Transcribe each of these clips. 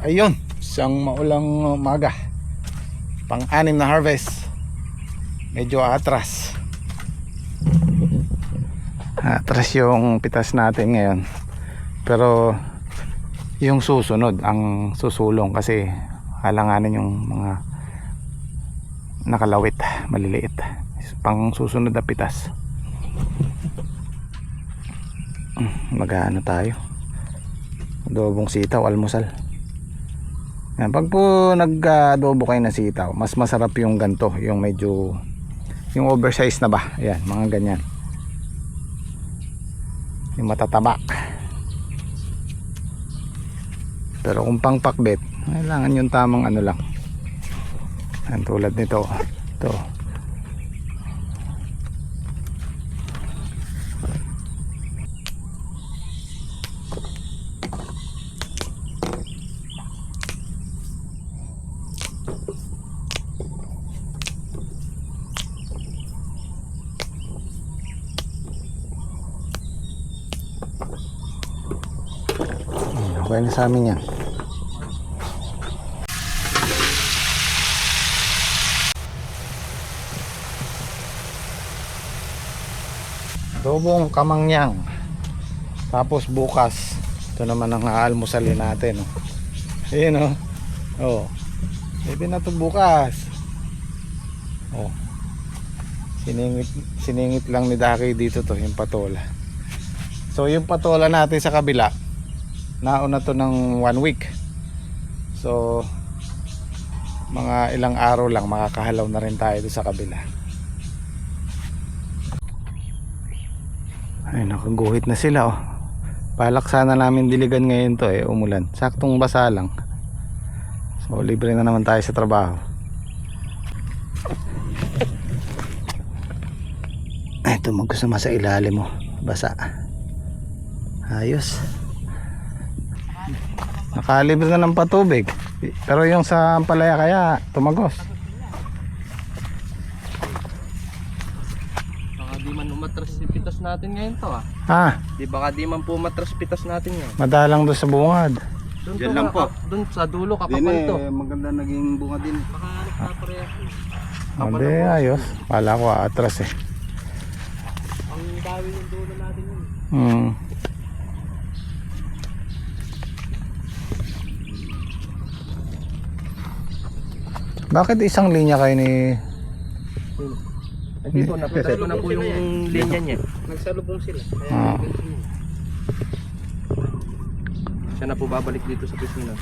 Ayun, isang maulang umaga. Pang-anim na harvest. Medyo atras. Atras yung pitas natin ngayon. Pero yung susunod ang susulong kasi halanganin yung mga nakalawit, maliliit. Pang susunod na pitas. Mag-ano tayo? Adobong sitaw, almusal. Yan, pag po nag-adobo kayo ng sitaw, mas masarap yung ganto, yung medyo yung oversize na ba? Ayan, mga ganyan. Yung matataba. Pero kung pang pakbet, kailangan yung tamang ano lang. Yan, tulad nito. Ito. Okay na sa amin yan. Adobong kamangyang. Tapos bukas ito naman ang aalmusalin natin, oh. Ayun, oh. Oh. Pwede na ito bukas. Oh. Siningit lang ni Daki dito to, yung patola. So yung patola natin sa kabila, nauna to ng 1 week. So mga ilang araw lang makakahalaw na rin tayo sa kabila. Ay, nakaguhit na sila, oh. Balak sana namin diligan ngayon to, umulan. Saktong basa lang. So libre na naman tayo sa trabaho. Ito, magkusama sa ilalim mo, basa. Ayos. Nakalibre na ng patubig. Pero yung sa Ampalaya kaya tumagos. Baka di man umatras si pitas natin ngayon to, ah. Ha? Di baka di man po umatras pitas natin ngayon. Madalang doon sa bungad. Doon Diyan lang po. Doon sa dulo Din kakapal to. maganda naging bunga din. Baka nagpaparehas. Hindi, ayos. Pala ko atras eh. Ang dawi yung dulo natin yun. Bakit isang linya kayo ni... Dito, napitas ko na po yung linya niya. Nagsalubong sila. Ah. Siya na po babalik dito sa pisnina.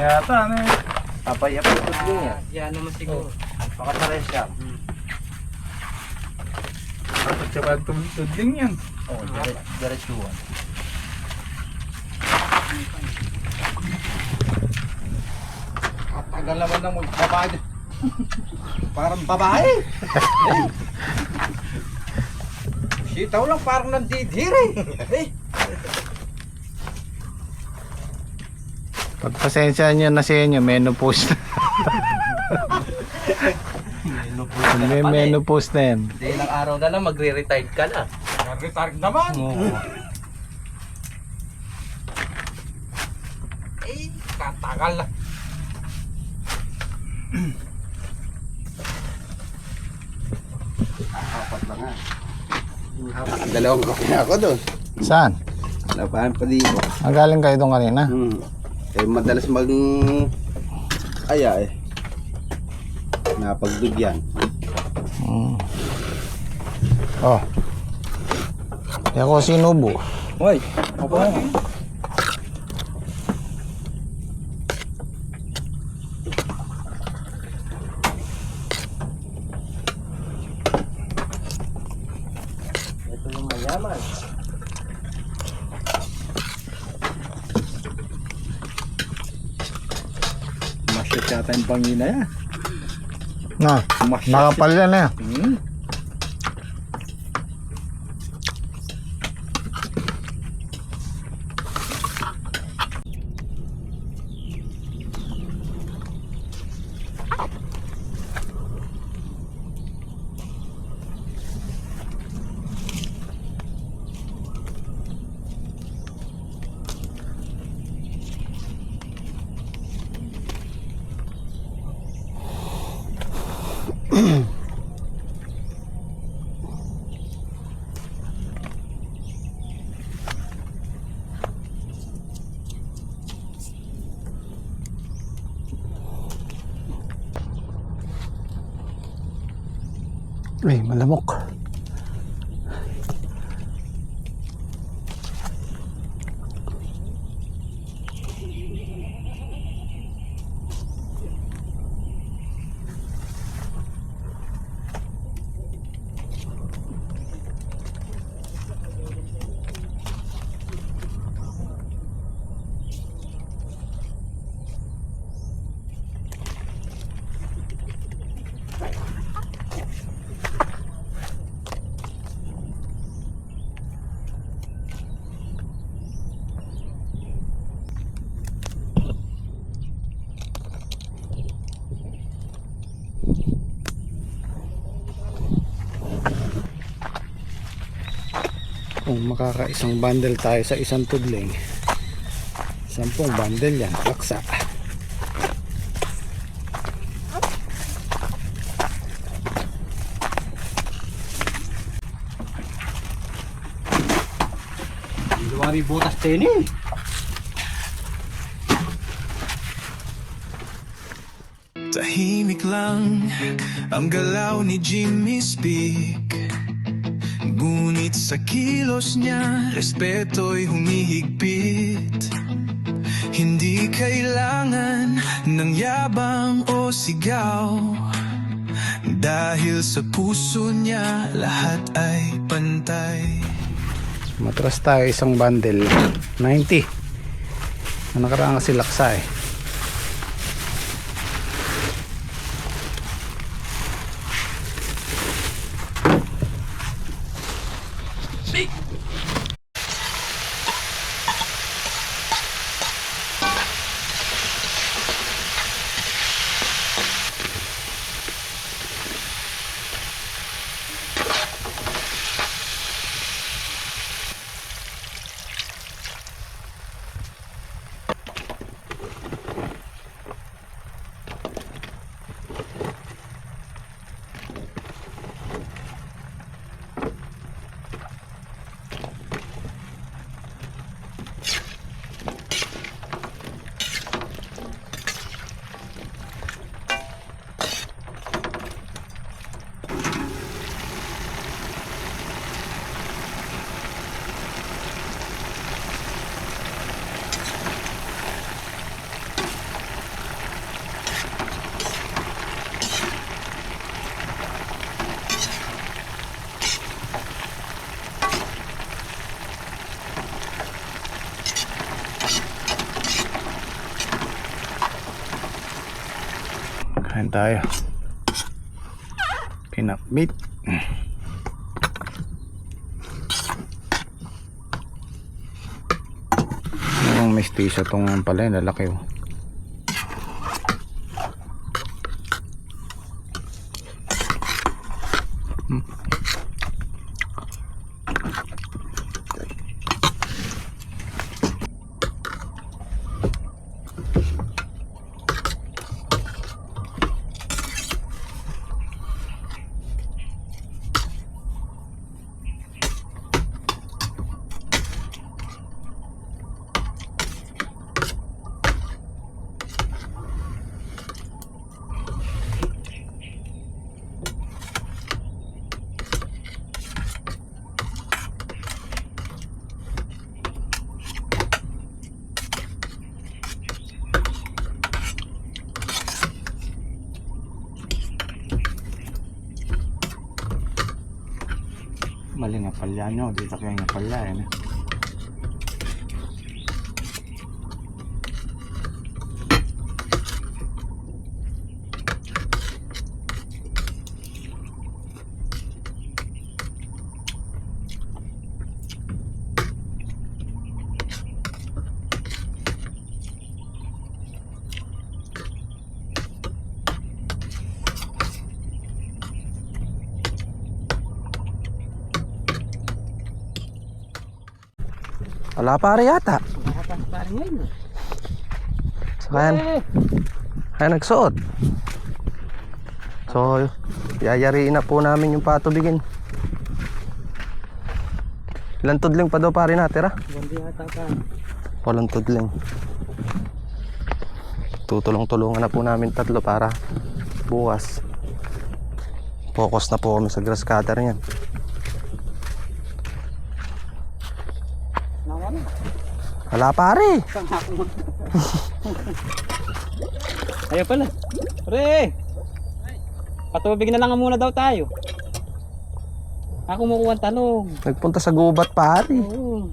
Yata, ano eh. Papay-apay po din niya. Yan naman siguro. Baka pares siya. At saka tuntun din yan. Oo, diretsuhan. At tagal naman ng magbabae. Parang babae. Sitaw lang parang nandidiri. Pagpasensya nyo na sa inyo, menopause na. May menopause na yan. Hindi, ilang araw na lang magre-retired ka na. Nag-retard naman. Eh, katagal na. Apat lang nga. Dalawang kape ako doon. Saan? Labahan pa dito. Magaling kayo doon kanina? Eh, madalas aya eh. Napagbigyan. Oh. Ako sinubo. Hoy, ako na. Ito yung mayaman. Masyat yata yung pangina yan. Na, nakapal yan eh. Ay, malamok. Kung makakaisang bundle tayo sa isang tudling, 10 bundle yan, laksa. Luwari butas teni. Tahimik lang ang galaw ni Jimmy Speak, ngunit sa kilos niya respeto'y humihigpit. Hindi kailangan ng yabang o sigaw, dahil sa puso niya lahat ay pantay. Matras tayo isang bundle 90. Ang nakaraan kasi laksa eh. Kain tayo. Pinakbit. Ang mestizo itong pala yun, lalaki oh. Mali nga palya nyo, dito kayo nga palya eh. Wala pare yata. Nakapasparin ngayon. Kaya nagsuot. So, yayariin na po namin yung patubigin. Ilan tudling pa daw pare natira? Hindi yata pa. Walang tudling. Tutulong-tulungan na po namin tatlo para bukas Focus na po kami sa grass cutter niyan. Wala pare. Ayaw pala. Pre! Patubig na lang muna daw tayo. Ako kumukuha ng talong. Nagpunta sa gubat pare. Oo.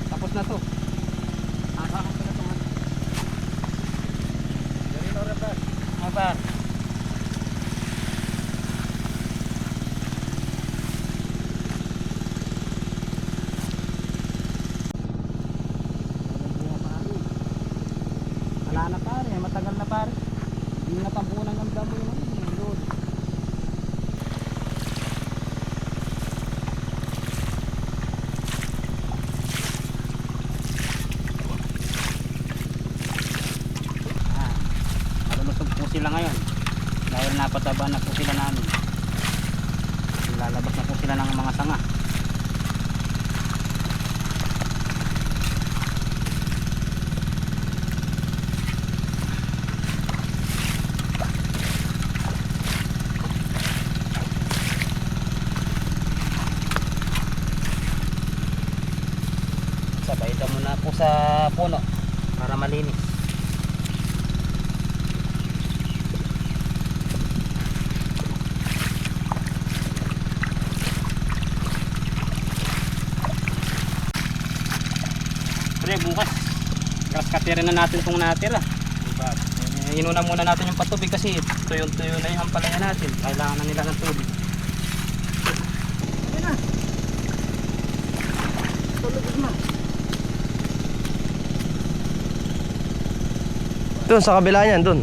Tapos na to. Apa? Wala na pare, matagal na pare. Hindi na tampunan ng damo yung load. Malulusog po sila ngayon dahil napataba na po sila namin. Lalabas na po sila ng mga sanga. Sabay ito muna po sa puno para malinis. Pre, bukas grass cutterin na natin itong natira. Inuna muna natin yung patubig kasi tuyo-tuyo na yung ampalaya natin. Kailangan na nila ng tubig. Ayun na. Tulog na. Doon sa kabila niyan, doon.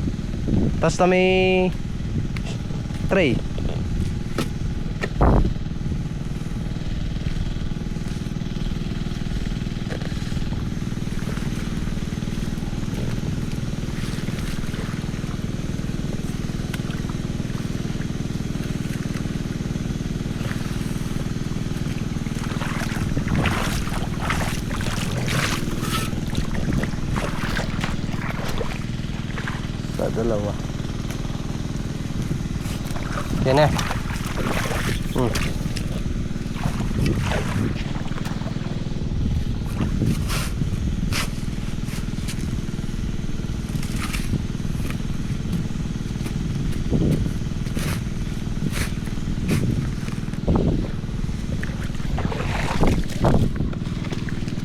Tapos na may tray. Sa dalawa. Yan eh.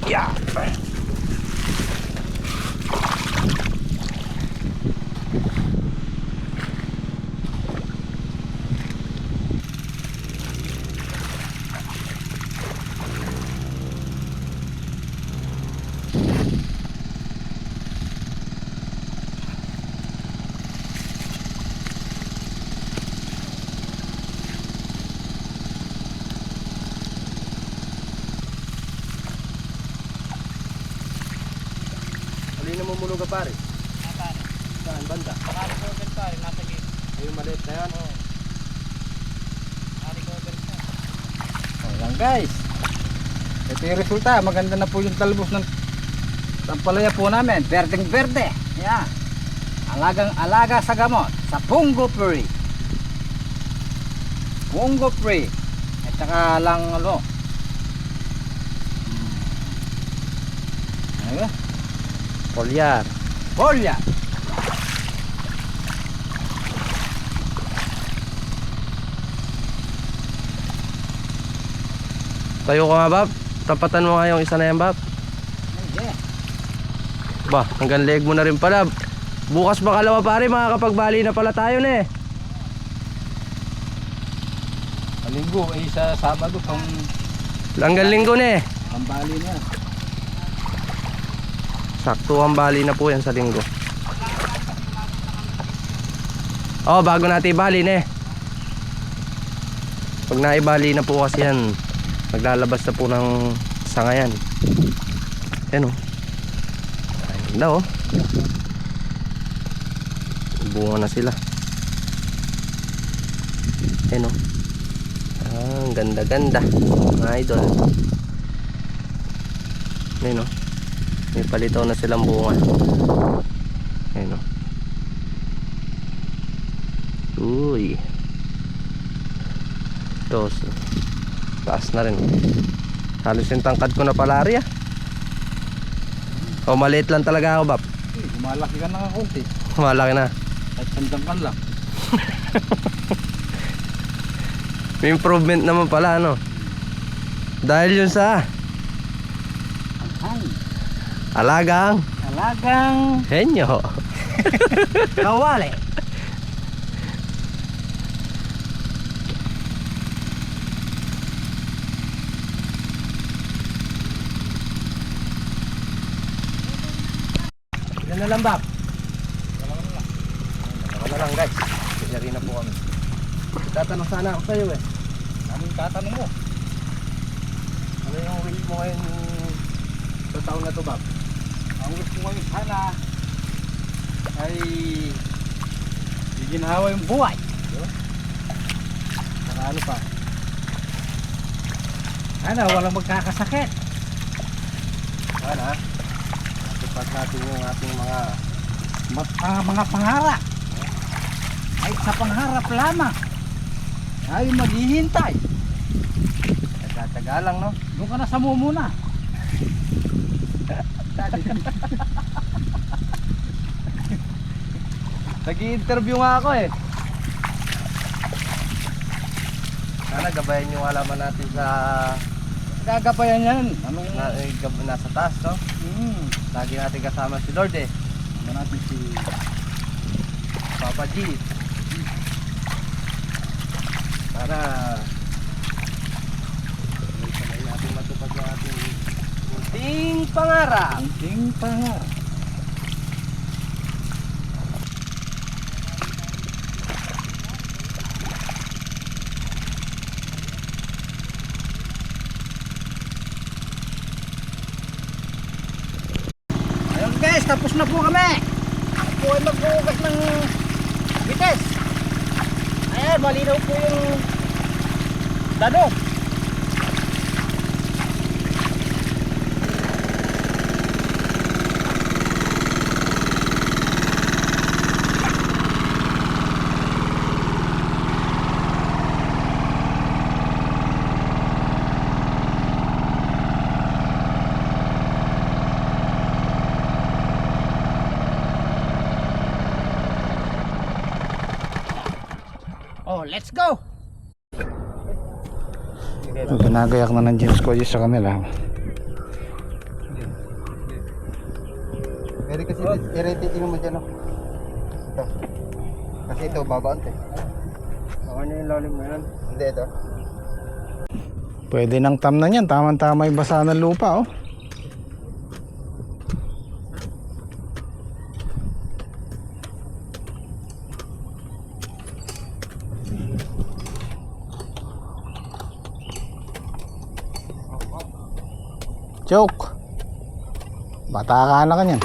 Yeah. Alin na mumulog ka pare? Saan banda? Naka-recover pare, nasa gate. Ayun maliit na yan. Oo. Naka-recover siya. Ayan guys. Ito yung resulta. Maganda na po yung talbos ng tampalaya po namin. Berdeng berde. Yan. Alagang alaga sa gamot. Sa Pungo Pre. Pungo Pre. At saka lang ano. Ano ba? Polyar. Polya. Tayo ka nga, Bab. Tapatan mo nga yung isa na yan, Bab. Yeah. Ba, hanggang leg mo na rin pala. Bukas makalawa pare, makakapagbali na pala tayo na eh. Linggo ay sa Sabado pang Hanggang linggo na eh. pambali na. Sakto ang bali na po yan sa linggo. Oh, bago natin ibali na eh. Pag naibali na po kasi yan, maglalabas na po ng sanga yan. Yan o. Ayun na o. Bunga na sila. Yan o. Ang ganda-ganda mga idol. Ayun o. May palitaw na silang bunga. Ayun o. Uy. Ito. Taas na rin. Halos yung tangkad ko na pala rin. O maliit lang talaga ako, Bap. Malaki ka na nga konti. Malaki na. Kahit sandangkan lang. May improvement naman pala, ano? Dahil yun sa alagang henyo. Kawali. Yan na lang, Bap. Dalawa na lang, guys. Kaya na po kami. Tatanong sana ako sa'yo eh. Anong tatanong mo? Ano yung wish mo ngayon sa taon na to, Bap? Ang gusto ko ngayon sana ay giginhawa yung buhay. Saka ano pa? Sana walang magkakasakit. Sana matupad natin yung ating mga Mga pangarap. Ay sa pangarap lamang. Ay maghihintay. taga-taga lang, no? Doon ka na sa mumuna. Nag-i-interview nga ako eh. Sana gabayan yung alaman natin sa Gagabayan yan. Anong nasa taas, no? Lagi natin kasama si Lord eh. ano natin si Papa G. Para sabay natin matupad yung ating munting pangarap. kunting pangarap. Ayun guys, tapos na po kami. Ako ay magbukas ng bites. Ayan, malinaw po yung dado. Oh, let's go! Ginagayak na ng James Koye sa kanila. Pero kasi i-rated mo dyan, no? Ito. Kasi ito, babaan ito. Baka niya yung lalim na yan. Hindi, ito. Pwede nang tam na yan. Tama-tama yung basa ng lupa, oh. Joke. Bata ka na kanyan.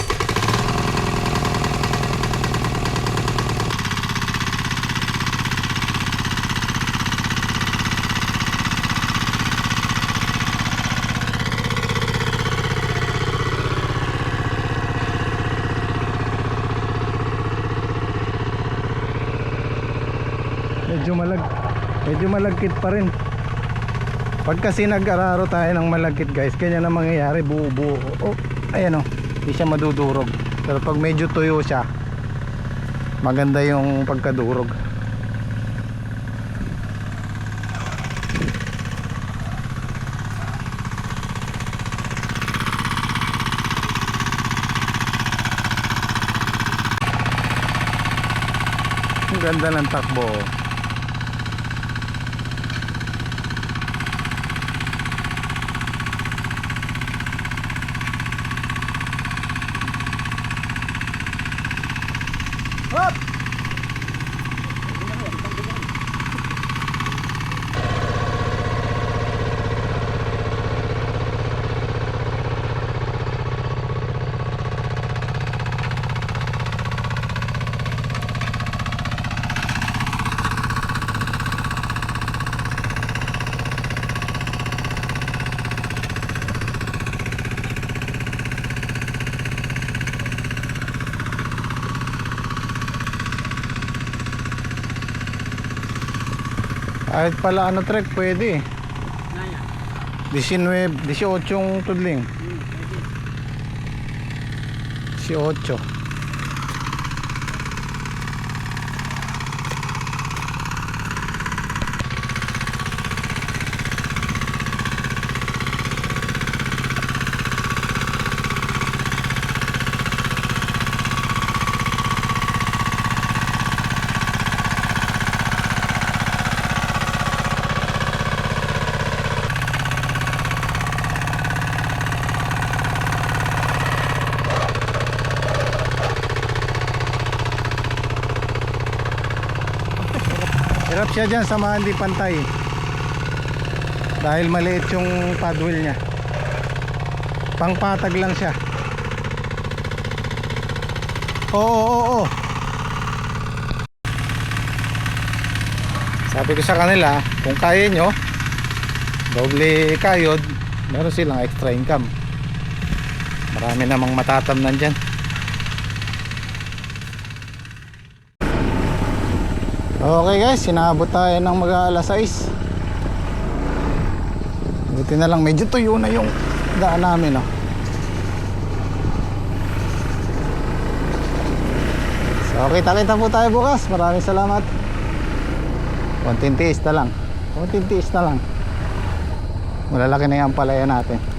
Medyo malagkit pa rin. Pag kasi nag-araro tayo ng malagkit guys, ganyan ang mangyayari, buo-buo. Oh, ayan oh, hindi siya madudurog. Pero pag medyo tuyo siya, maganda yung pagkadurog. Ang ganda ng takbo. Kahit pala ano trek, pwede eh. Naya. 19, 18 yung tudling. 18. Hirap siya dyan sa mga hindi pantay dahil maliit yung paddle niya, pangpatag lang siya. Oo. Sabi ko sa kanila, kung kaya nyo doble kayod, meron silang extra income. Marami namang matatamnan dyan. Okay guys, sinabot tayo ng mag-aalas 6. Buti na lang medyo tuyo na yung daan namin, oh. So kita-kita po tayo bukas. Maraming salamat. Konting tiis na lang. Malalaki na yung palaya natin.